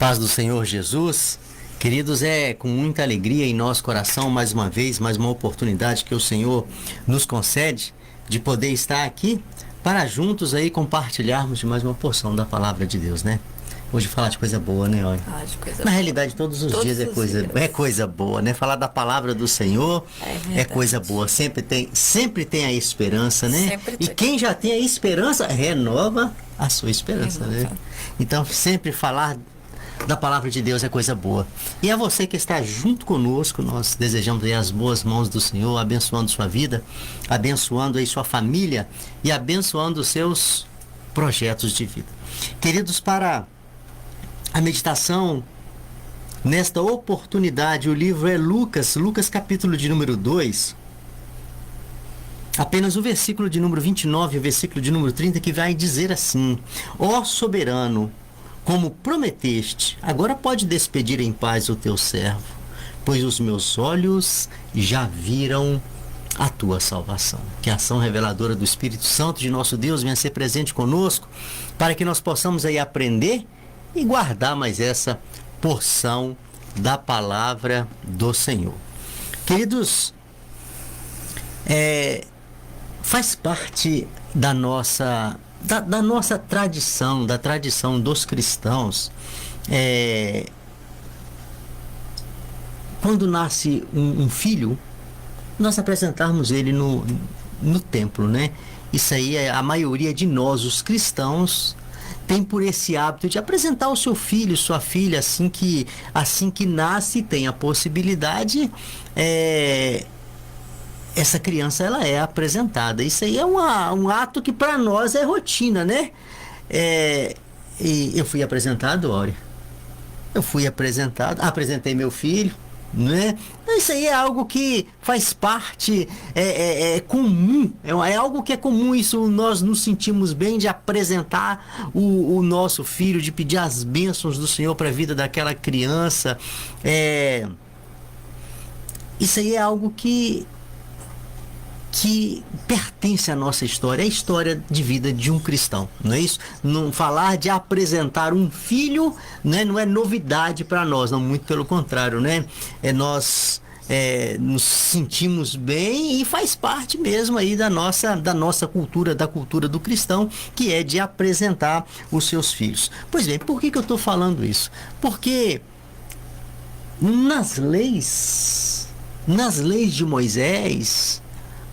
Paz do Senhor Jesus. Queridos, é com muita alegria em nosso coração, mais uma vez, mais uma oportunidade que o Senhor nos concede de poder estar aqui para juntos aí compartilharmos de mais uma porção da palavra de Deus, né? Hoje falar de coisa boa, né, olha? Na realidade, todos os dias é coisa boa, né? Falar da palavra do Senhor é coisa boa. Sempre tem a esperança, né? E quem já tem a esperança, renova a sua esperança, né? Então, sempre falar da palavra de Deus é coisa boa. E a você que está junto conosco, nós desejamos aí as boas mãos do Senhor, abençoando sua vida, abençoando aí sua família e abençoando os seus projetos de vida. Queridos, para a meditação, nesta oportunidade, o livro é Lucas capítulo de número 2, apenas o versículo de número 29 e o versículo de número 30, que vai dizer assim: ó soberano, como prometeste, agora pode despedir em paz o teu servo, pois os meus olhos já viram a tua salvação. Que a ação reveladora do Espírito Santo de nosso Deus venha ser presente conosco, para que nós possamos aí aprender e guardar mais essa porção da palavra do Senhor. Queridos, faz parte da nossa tradição, da tradição dos cristãos, quando nasce um filho, nós apresentarmos ele no templo, né? Isso aí, a maioria de nós, os cristãos, tem por esse hábito de apresentar o seu filho, sua filha, assim que nasce, tem a possibilidade, essa criança ela é apresentada. Isso aí é um ato que para nós é rotina, né? E eu fui apresentado, Áurea. Apresentei meu filho, né? Isso aí é algo que faz parte, é comum, é algo que é comum. Isso nós nos sentimos bem de apresentar o nosso filho, de pedir as bênçãos do Senhor para a vida daquela criança. Isso aí é algo que pertence à nossa história, é a história de vida de um cristão, não é isso? Não falar de apresentar um filho, né, não é novidade para nós, não, muito pelo contrário, né? Nós nos sentimos bem e faz parte mesmo aí da nossa cultura, da cultura do cristão, que é de apresentar os seus filhos. Pois bem, por que eu estou falando isso? Porque nas leis de Moisés,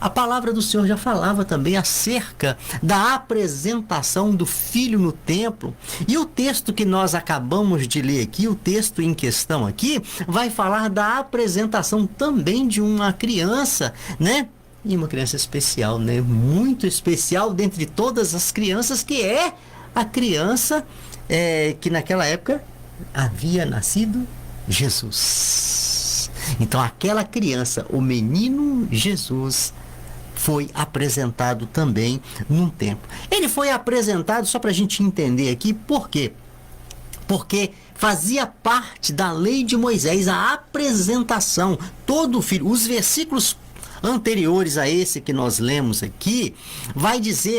a palavra do Senhor já falava também acerca da apresentação do filho no templo. E o texto que nós acabamos de ler aqui, o texto em questão aqui, vai falar da apresentação também de uma criança, né? E uma criança especial, né? Muito especial dentre todas as crianças, que é a criança que naquela época havia nascido Jesus. Então aquela criança, o menino Jesus, foi apresentado também num templo. Ele foi apresentado, só para a gente entender aqui, por quê? Porque fazia parte da lei de Moisés a apresentação, todo filho. Os versículos anteriores a esse que nós lemos aqui,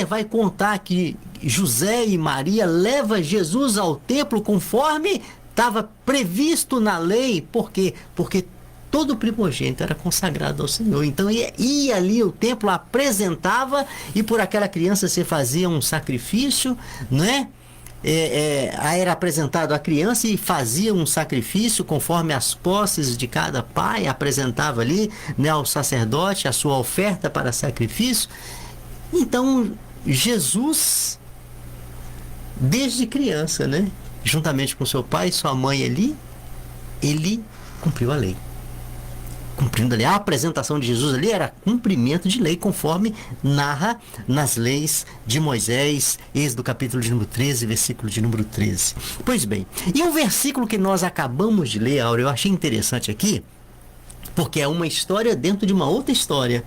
vai contar que José e Maria levam Jesus ao templo conforme estava previsto na lei. Por quê? Porque todo primogênito era consagrado ao Senhor. Então ia ali, o templo apresentava, e por aquela criança se fazia um sacrifício, né? Era apresentado a criança e fazia um sacrifício conforme as posses de cada pai, apresentava ali, né, ao sacerdote a sua oferta para sacrifício. Então Jesus, desde criança, né, juntamente com seu pai e sua mãe ali, ele cumpriu a lei. Cumprindo ali, a apresentação de Jesus ali era cumprimento de lei, conforme narra nas leis de Moisés, Êxodo capítulo de número 13, versículo de número 13. Pois bem, e o versículo que nós acabamos de ler, Áurea, eu achei interessante aqui, porque é uma história dentro de uma outra história.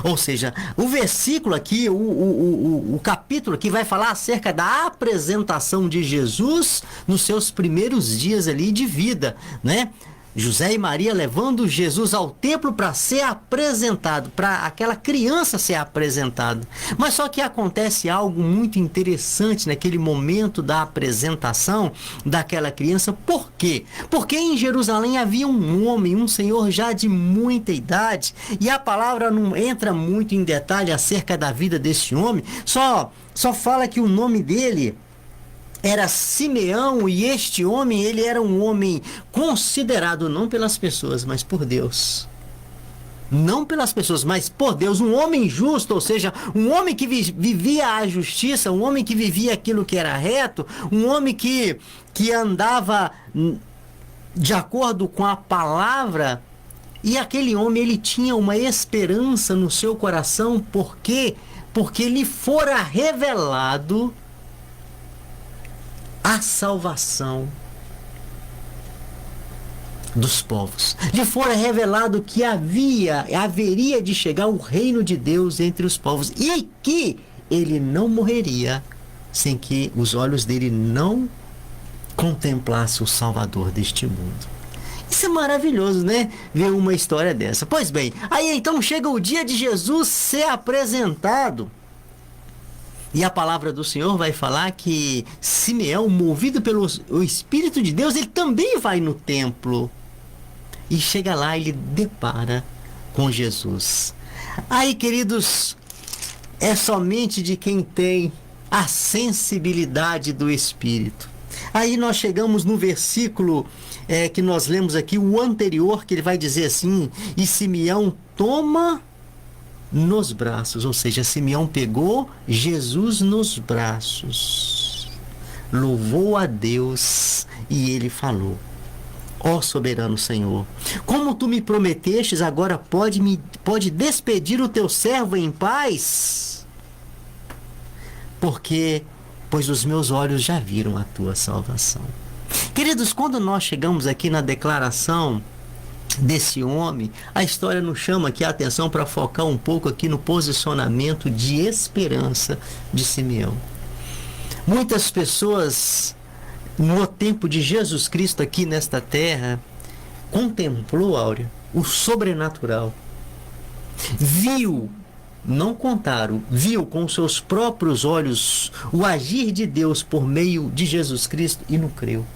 Ou seja, o versículo aqui, o capítulo aqui vai falar acerca da apresentação de Jesus nos seus primeiros dias ali de vida, né? José e Maria levando Jesus ao templo para ser apresentado, para aquela criança ser apresentada. Mas só que acontece algo muito interessante naquele momento da apresentação daquela criança. Por quê? Porque em Jerusalém havia um homem, um senhor já de muita idade, e a palavra não entra muito em detalhe acerca da vida desse homem, só fala que o nome dele era Simeão, e este homem, ele era um homem considerado não pelas pessoas, mas por Deus. Não pelas pessoas, mas por Deus, um homem justo, ou seja, um homem que vivia a justiça, um homem que vivia aquilo que era reto, um homem que andava de acordo com a palavra. E aquele homem, ele tinha uma esperança no seu coração, porque lhe fora revelado a salvação dos povos. Lhe fora revelado que haveria de chegar o reino de Deus entre os povos, e que ele não morreria sem que os olhos dele não contemplassem o Salvador deste mundo. Isso é maravilhoso, né? Ver uma história dessa. Pois bem, aí então chega o dia de Jesus ser apresentado. E a palavra do Senhor vai falar que Simeão, movido pelo Espírito de Deus, ele também vai no templo. E chega lá, ele depara com Jesus. Aí, queridos, é somente de quem tem a sensibilidade do Espírito. Aí nós chegamos no versículo que nós lemos aqui, o anterior, que ele vai dizer assim: e Simeão toma nos braços, ou seja, Simeão pegou Jesus nos braços, louvou a Deus e ele falou: ó soberano Senhor, como tu me prometestes, agora pode despedir o teu servo em paz, pois os meus olhos já viram a tua salvação. Queridos, quando nós chegamos aqui na declaração desse homem, a história nos chama aqui a atenção para focar um pouco aqui no posicionamento de esperança de Simeão. Muitas pessoas no tempo de Jesus Cristo aqui nesta terra contemplou, Áurea, o sobrenatural. Viu, não contaram, viu com seus próprios olhos o agir de Deus por meio de Jesus Cristo e não creu.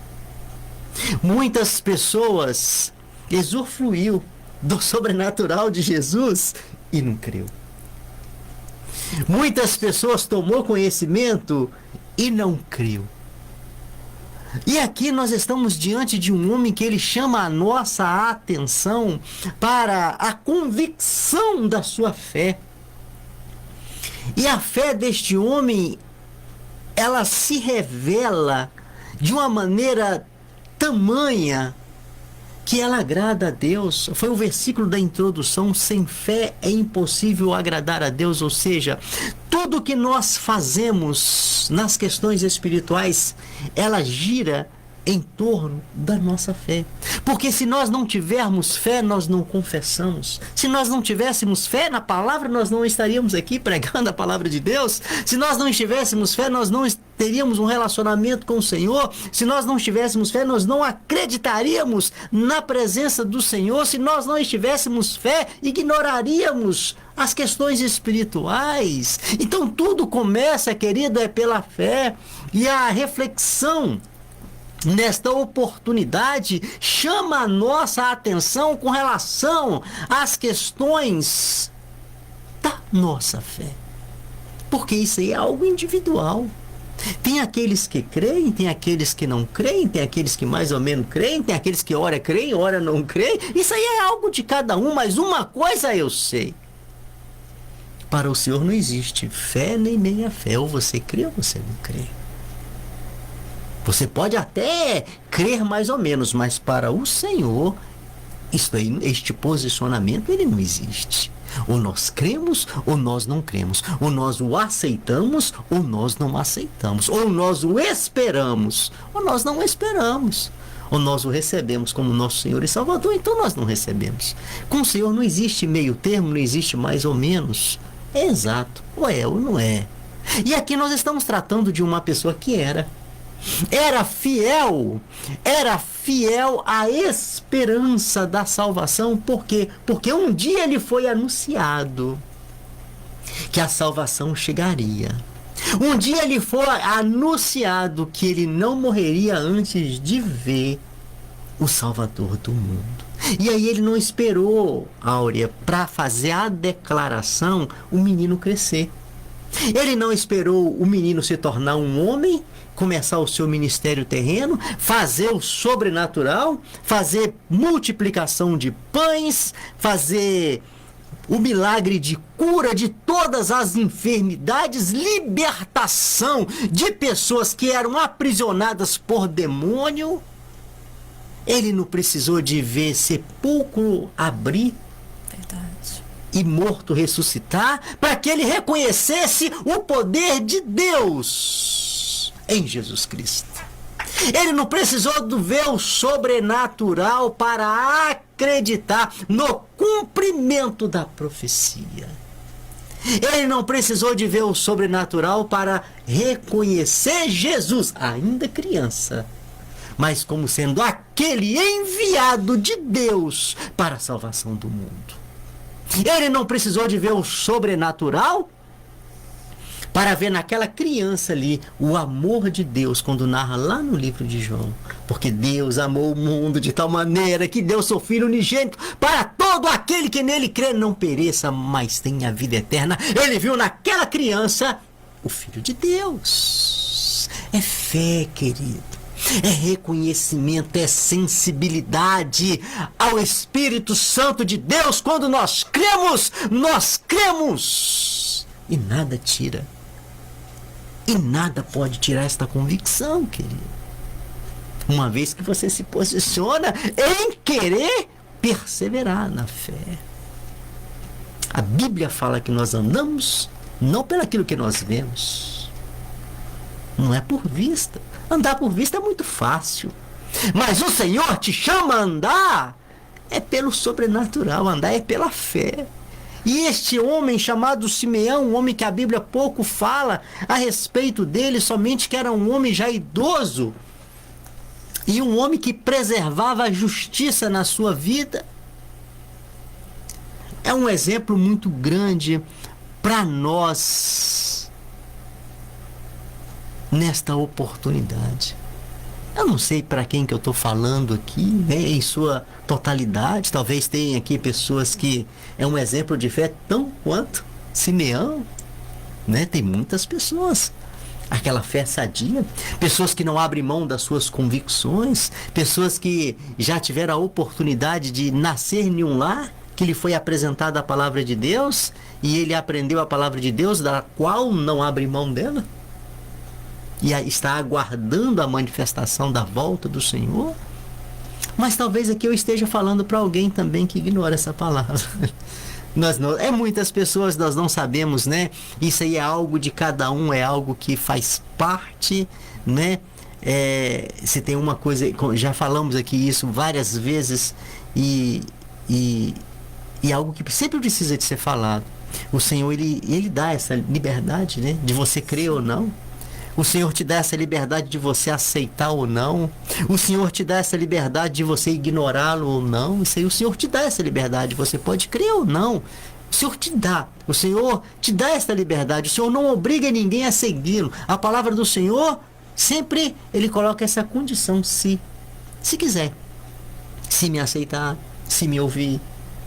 Muitas pessoas usufruiu do sobrenatural de Jesus e não creu. Muitas pessoas tomou conhecimento e não creu. E aqui nós estamos diante de um homem que ele chama a nossa atenção para a convicção da sua fé. E a fé deste homem, ela se revela de uma maneira tamanha que ela agrada a Deus. Foi o versículo da introdução: sem fé é impossível agradar a Deus. Ou seja, tudo que nós fazemos nas questões espirituais, ela gira em torno da nossa fé. Porque se nós não tivermos fé, nós não confessamos. Se nós não tivéssemos fé na palavra, nós não estaríamos aqui pregando a palavra de Deus. Se nós não tivéssemos fé, nós não teríamos um relacionamento com o Senhor. Se nós não tivéssemos fé, nós não acreditaríamos na presença do Senhor. Se nós não tivéssemos fé, ignoraríamos as questões espirituais. Então tudo começa, querido, é pela fé. E a reflexão nesta oportunidade chama a nossa atenção com relação às questões da nossa fé. Porque isso aí é algo individual. Tem aqueles que creem, tem aqueles que não creem, tem aqueles que mais ou menos creem, tem aqueles que ora creem, ora não creem. Isso aí é algo de cada um, mas uma coisa eu sei: para o Senhor não existe fé nem meia fé. Ou você crê ou você não crê. Você pode até crer mais ou menos, mas para o Senhor, este posicionamento, ele não existe. Ou nós cremos ou nós não cremos. Ou nós o aceitamos ou nós não aceitamos. Ou nós o esperamos ou nós não esperamos. Ou nós o recebemos como nosso Senhor e Salvador, então nós não recebemos. Com o Senhor não existe meio termo, não existe mais ou menos. É exato, ou é ou não é. E aqui nós estamos tratando de uma pessoa que era fiel fiel à esperança da salvação. Por quê? Porque um dia lhe foi anunciado que a salvação chegaria. Um dia lhe foi anunciado que ele não morreria antes de ver o Salvador do mundo. E aí ele não esperou, Áurea, para fazer a declaração, o menino crescer. Ele não esperou o menino se tornar um homem, começar o seu ministério terreno, fazer o sobrenatural, fazer multiplicação de pães, fazer o milagre de cura de todas as enfermidades, libertação de pessoas que eram aprisionadas por demônio. Ele não precisou de ver sepulcro abrir. Verdade. E morto ressuscitar, para que ele reconhecesse o poder de Deus em Jesus Cristo. Ele não precisou de ver o sobrenatural para acreditar no cumprimento da profecia. Ele não precisou de ver o sobrenatural para reconhecer Jesus, ainda criança, mas como sendo aquele enviado de Deus para a salvação do mundo. Ele não precisou de ver o sobrenatural para ver naquela criança ali o amor de Deus, quando narra lá no livro de João. Porque Deus amou o mundo de tal maneira que deu seu Filho unigênito para todo aquele que nele crê não pereça, mas tenha vida eterna. Ele viu naquela criança o Filho de Deus. É fé, querido. É reconhecimento, é sensibilidade ao Espírito Santo de Deus. Quando nós cremos e nada tira. E nada pode tirar esta convicção, querido. Uma vez que você se posiciona em querer perseverar na fé. A Bíblia fala que nós andamos não pelaquilo que nós vemos. Não é por vista. Andar por vista é muito fácil. Mas o Senhor te chama a andar é pelo sobrenatural, andar é pela fé. E este homem chamado Simeão, um homem que a Bíblia pouco fala a respeito dele, somente que era um homem já idoso, e um homem que preservava a justiça na sua vida, é um exemplo muito grande para nós nesta oportunidade. Eu não sei para quem que eu estou falando aqui, né, em sua totalidade. Talvez tenha aqui pessoas que é um exemplo de fé tão quanto Simeão, né? Tem muitas pessoas. Aquela fé sadia, pessoas que não abrem mão das suas convicções, pessoas que já tiveram a oportunidade de nascer em um lar que lhe foi apresentada a palavra de Deus e ele aprendeu a palavra de Deus, da qual não abre mão dela. E está aguardando a manifestação da volta do Senhor. Mas talvez aqui eu esteja falando para alguém também que ignora essa palavra. Muitas pessoas nós não sabemos, né? Isso aí é algo de cada um, é algo que faz parte, né? Se tem uma coisa, já falamos aqui isso várias vezes, e algo que sempre precisa de ser falado. O Senhor, ele dá essa liberdade, né? De você crer ou não. O Senhor te dá essa liberdade de você aceitar ou não. O Senhor te dá essa liberdade de você ignorá-lo ou não. Isso aí, o Senhor te dá essa liberdade. Você pode crer ou não. O Senhor te dá. O Senhor te dá essa liberdade. O Senhor não obriga ninguém a segui-lo. A palavra do Senhor, sempre ele coloca essa condição. Se quiser. Se me aceitar. Se me ouvir.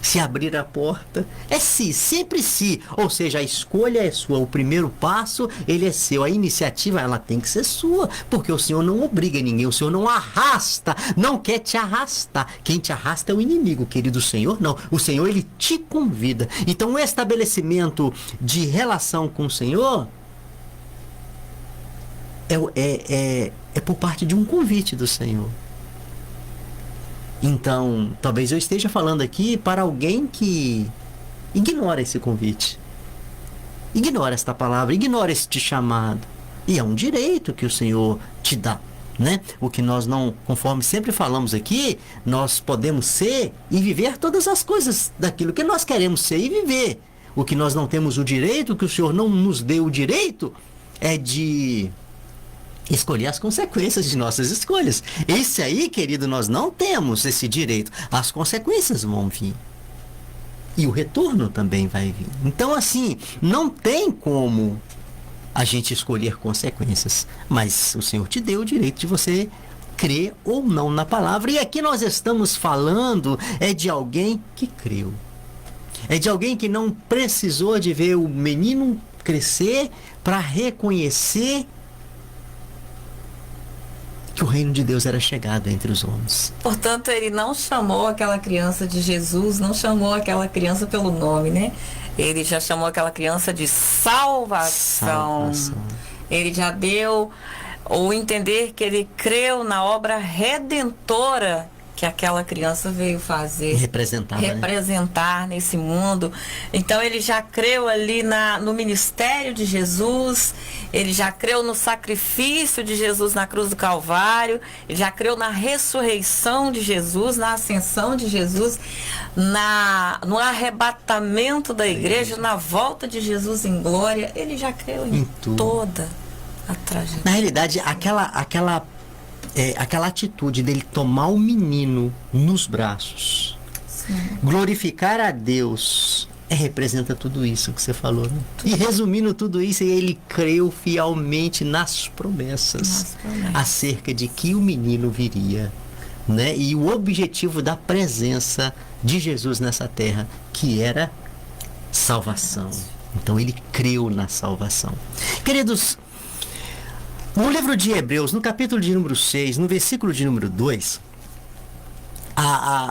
Se abrir a porta, é se, sempre se, ou seja, a escolha é sua, o primeiro passo, ele é seu, a iniciativa, ela tem que ser sua, porque o Senhor não obriga ninguém, o Senhor não arrasta, não quer te arrastar, quem te arrasta é o inimigo, querido. O Senhor não, o Senhor, ele te convida. Então, o estabelecimento de relação com o Senhor é por parte de um convite do Senhor. Então, talvez eu esteja falando aqui para alguém que ignora esse convite, ignora esta palavra, ignora este chamado. E é um direito que o Senhor te dá, né? O que nós não, conforme sempre falamos aqui, nós podemos ser e viver todas as coisas daquilo que nós queremos ser e viver. O que nós não temos o direito, que o Senhor não nos deu o direito, é de escolher as consequências de nossas escolhas. Esse aí, querido, nós não temos esse direito. As consequências vão vir. E o retorno também vai vir. Então, assim, não tem como a gente escolher consequências. Mas o Senhor te deu o direito de você crer ou não na palavra. E aqui nós estamos falando de alguém que creu. É de alguém que não precisou de ver o menino crescer para reconhecer que o reino de Deus era chegado entre os homens. Portanto, ele não chamou aquela criança de Jesus, não chamou aquela criança pelo nome, né? Ele já chamou aquela criança de salvação. Ele já deu o entender que ele creu na obra redentora que aquela criança veio fazer, representar nesse mundo. Então ele já creu ali no ministério de Jesus, ele já creu no sacrifício de Jesus na cruz do Calvário, ele já creu na ressurreição de Jesus, na ascensão de Jesus, no arrebatamento da igreja, na volta de Jesus em glória. Ele já creu em toda a trajetória. Na realidade, aquela atitude dele tomar o menino nos braços, glorificar a Deus, representa tudo isso que você falou, né? E resumindo tudo isso, ele creu fielmente nas promessas acerca de que o menino viria, né? E o objetivo da presença de Jesus nessa terra, que era salvação. Então ele creu na salvação. Queridos, no livro de Hebreus, no capítulo de número 6, no versículo de número 2,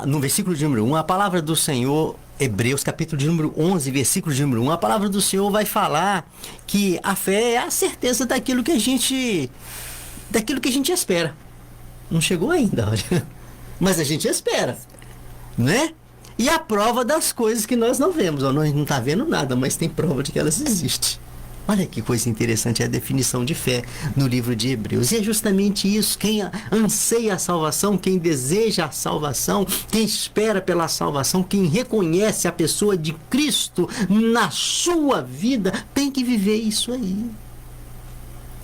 no versículo de número 1, a palavra do Senhor, Hebreus, capítulo de número 11, versículo de número 1, a palavra do Senhor vai falar que a fé é a certeza daquilo que a gente espera. Não chegou ainda, olha, mas a gente espera, né? E a prova das coisas que nós não vemos. Ó, nós não está vendo nada, mas tem prova de que elas existem. Olha que coisa interessante, é a definição de fé no livro de Hebreus. E é justamente isso, quem anseia a salvação, quem deseja a salvação, quem espera pela salvação, quem reconhece a pessoa de Cristo na sua vida, tem que viver isso aí.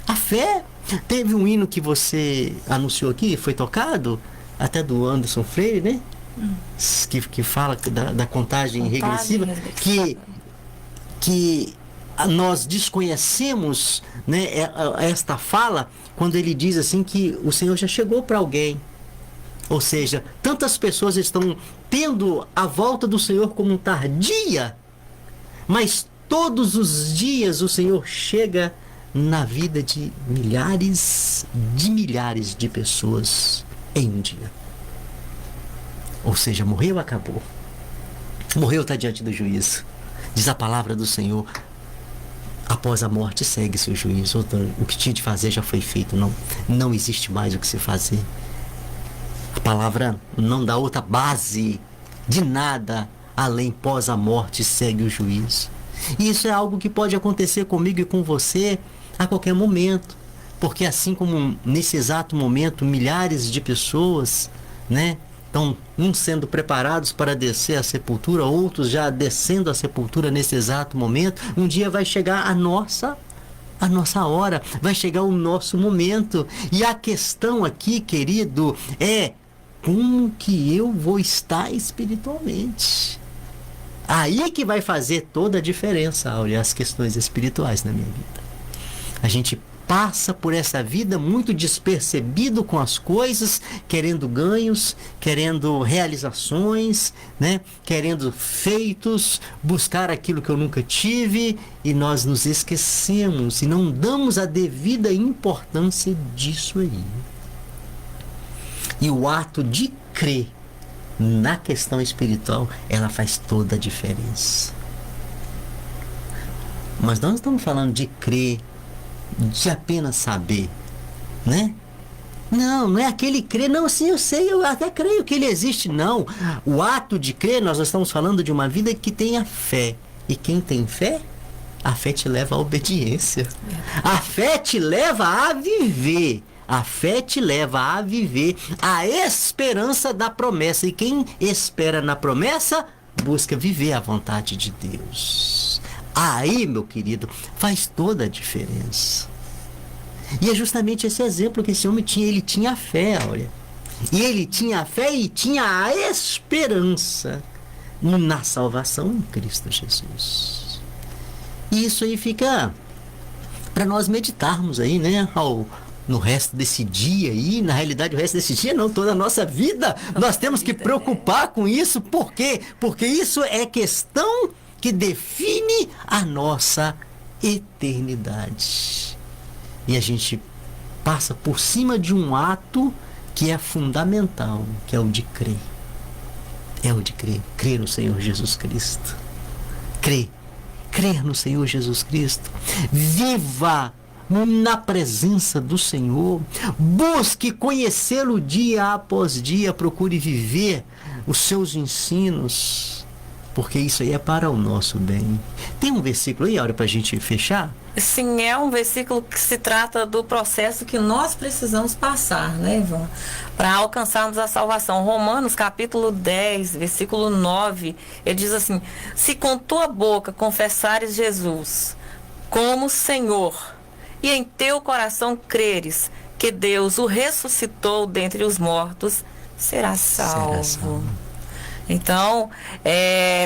A fé, teve um hino que você anunciou aqui, foi tocado, até do Anderson Freire, né? Que fala da contagem regressiva, que nós desconhecemos, né, esta fala quando ele diz assim que o Senhor já chegou para alguém. Ou seja, tantas pessoas estão tendo a volta do Senhor como tardia, mas todos os dias o Senhor chega na vida de milhares de pessoas em um dia. Ou seja, morreu, acabou. Morreu, está diante do juízo. Diz a palavra do Senhor: após a morte segue-se o juízo. O que tinha de fazer já foi feito. Não existe mais o que se fazer. A palavra não dá outra base de nada além pós a morte segue o juízo. E isso é algo que pode acontecer comigo e com você a qualquer momento. Porque assim como nesse exato momento milhares de pessoas, né, estão uns sendo preparados para descer à sepultura, outros já descendo à sepultura nesse exato momento, um dia vai chegar a nossa hora, vai chegar o nosso momento. E a questão aqui, querido, é como que eu vou estar espiritualmente. Aí que vai fazer toda a diferença, olha, as questões espirituais na minha vida. A gente passa por essa vida muito despercebido com as coisas, querendo ganhos, querendo realizações, né? Querendo feitos, buscar aquilo que eu nunca tive, e nós nos esquecemos e não damos a devida importância disso aí. E o ato de crer na questão espiritual, ela faz toda a diferença. Mas nós não estamos falando de crer, de apenas saber, né? Não é aquele crer, não, sim, eu sei, eu até creio que ele existe, não. O ato de crer, nós estamos falando de uma vida que tenha fé. E quem tem fé, a fé te leva à obediência. A fé te leva a viver. A fé te leva a viver a esperança da promessa. E quem espera na promessa, busca viver a vontade de Deus. Aí, meu querido, faz toda a diferença. E é justamente esse exemplo que esse homem tinha. Ele tinha fé, olha. E ele tinha a fé e tinha a esperança na salvação em Cristo Jesus. E isso aí fica para nós meditarmos aí, né? No resto desse dia aí, na realidade o resto desse dia não, toda a nossa vida, nós temos que preocupar com isso. Por quê? Porque isso é questão que define a nossa eternidade. E a gente passa por cima de um ato que é fundamental, que é o de crer. É o de crer. Crer no Senhor Jesus Cristo. Crer no Senhor Jesus Cristo. Viva na presença do Senhor. Busque conhecê-lo dia após dia. Procure viver os seus ensinos. Porque isso aí é para o nosso bem. Tem um versículo aí, para a gente fechar? Sim, é um versículo que se trata do processo que nós precisamos passar, né, Ivan? Para alcançarmos a salvação. Romanos capítulo 10, versículo 9, ele diz assim: se com tua boca confessares Jesus como Senhor, e em teu coração creres que Deus o ressuscitou dentre os mortos, serás salvo. Então,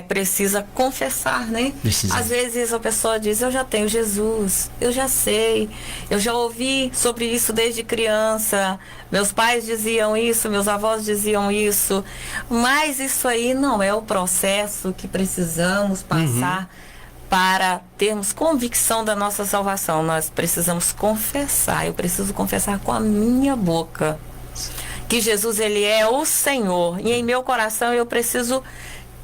precisa confessar, né? Às vezes a pessoa diz: eu já tenho Jesus, eu já sei, eu já ouvi sobre isso desde criança, meus pais diziam isso, meus avós diziam isso, mas isso aí não é o processo que precisamos passar para termos convicção da nossa salvação. Nós precisamos confessar, eu preciso confessar com a minha boca que Jesus, ele é o Senhor, e em meu coração eu preciso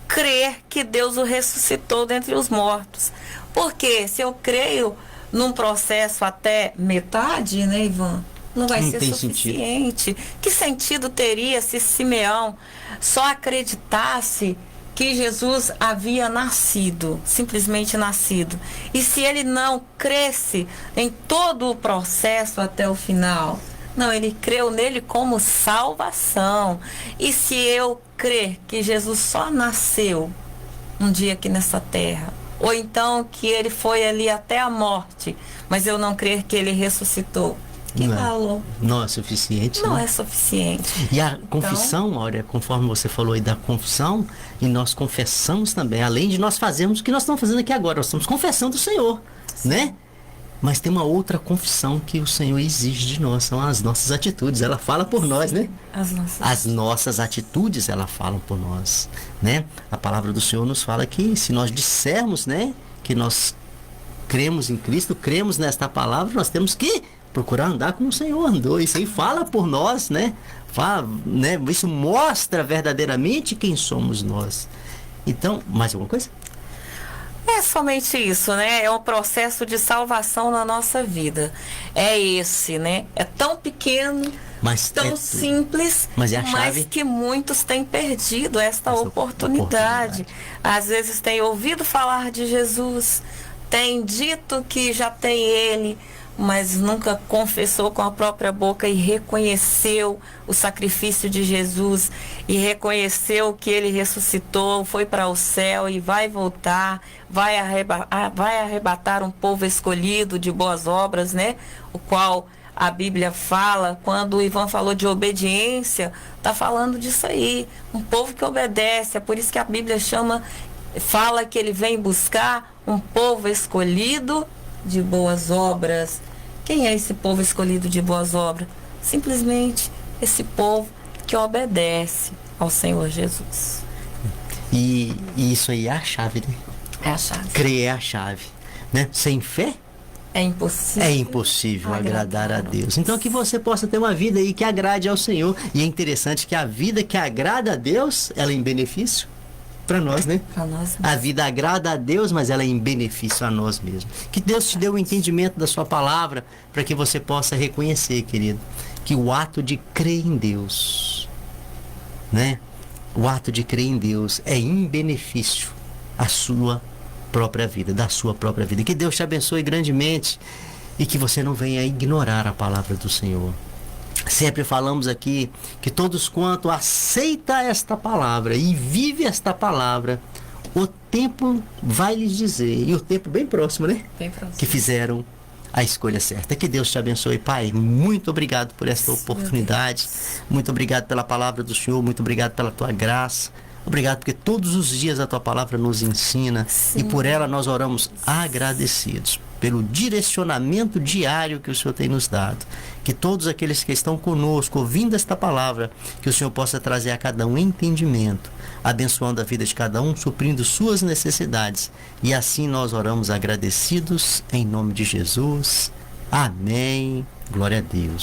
crer que Deus o ressuscitou dentre os mortos. Porque se eu creio num processo até metade, né, Ivan, não vai ser suficiente. Que sentido teria se Simeão só acreditasse que Jesus havia nascido, simplesmente nascido, e se ele não cresce em todo o processo até o final? Não, ele creu nele como salvação. E se eu crer que Jesus só nasceu um dia aqui nessa terra, ou então que ele foi ali até a morte, mas eu não crer que ele ressuscitou, que valor? Não é suficiente. Não é suficiente. E a confissão, olha, conforme você falou aí da confissão, e nós confessamos também, além de nós fazermos o que nós estamos fazendo aqui agora, nós estamos confessando o Senhor, né? Mas tem uma outra confissão que o Senhor exige de nós, são as nossas atitudes. Ela fala por nós, né? As nossas atitudes, ela falam por nós, né? A palavra do Senhor nos fala que se nós dissermos, né, que nós cremos em Cristo, cremos nesta palavra, nós temos que procurar andar como o Senhor andou. Isso aí fala por nós, né? Fala, né? Isso mostra verdadeiramente quem somos nós. Então, mais alguma coisa? É somente isso, né? É um processo de salvação na nossa vida. É esse, né? É tão pequeno, mas tão simples, mas que muitos têm perdido esta oportunidade. Às vezes têm ouvido falar de Jesus, têm dito que já tem ele, mas nunca confessou com a própria boca e reconheceu o sacrifício de Jesus, e reconheceu que ele ressuscitou, foi para o céu e vai voltar, vai arrebatar um povo escolhido de boas obras, né? O qual a Bíblia fala, quando o Ivan falou de obediência, está falando disso aí, um povo que obedece. É por isso que a Bíblia fala que ele vem buscar um povo escolhido de boas obras. Quem é esse povo escolhido de boas obras? Simplesmente esse povo que obedece ao Senhor Jesus. E isso aí é a chave, né? É a chave. Crer é a chave, né? Sem fé é impossível. É impossível agradar a Deus. Então que você possa ter uma vida aí que agrade ao Senhor. E é interessante que a vida que agrada a Deus, ela é em benefício para nós, né? Para nós. A vida agrada a Deus, mas ela é em benefício a nós mesmos. Que Deus te dê o entendimento da sua palavra para que você possa reconhecer, querido, que o ato de crer em Deus, né? O ato de crer em Deus é em benefício à sua própria vida, da sua própria vida. Que Deus te abençoe grandemente e que você não venha ignorar a palavra do Senhor. Sempre falamos aqui que todos quanto aceita esta palavra e vive esta palavra, o tempo vai lhes dizer, e o tempo bem próximo, né? Bem próximo. Que fizeram a escolha certa. Que Deus te abençoe, Pai. Muito obrigado por esta oportunidade. Muito obrigado pela palavra do Senhor. Muito obrigado pela tua graça. Obrigado porque todos os dias a tua palavra nos ensina. Sim. E por ela nós oramos agradecidos pelo direcionamento diário que o Senhor tem nos dado. Que todos aqueles que estão conosco ouvindo esta palavra, que o Senhor possa trazer a cada um entendimento, abençoando a vida de cada um, suprindo suas necessidades. E assim nós oramos agradecidos em nome de Jesus. Amém. Glória a Deus.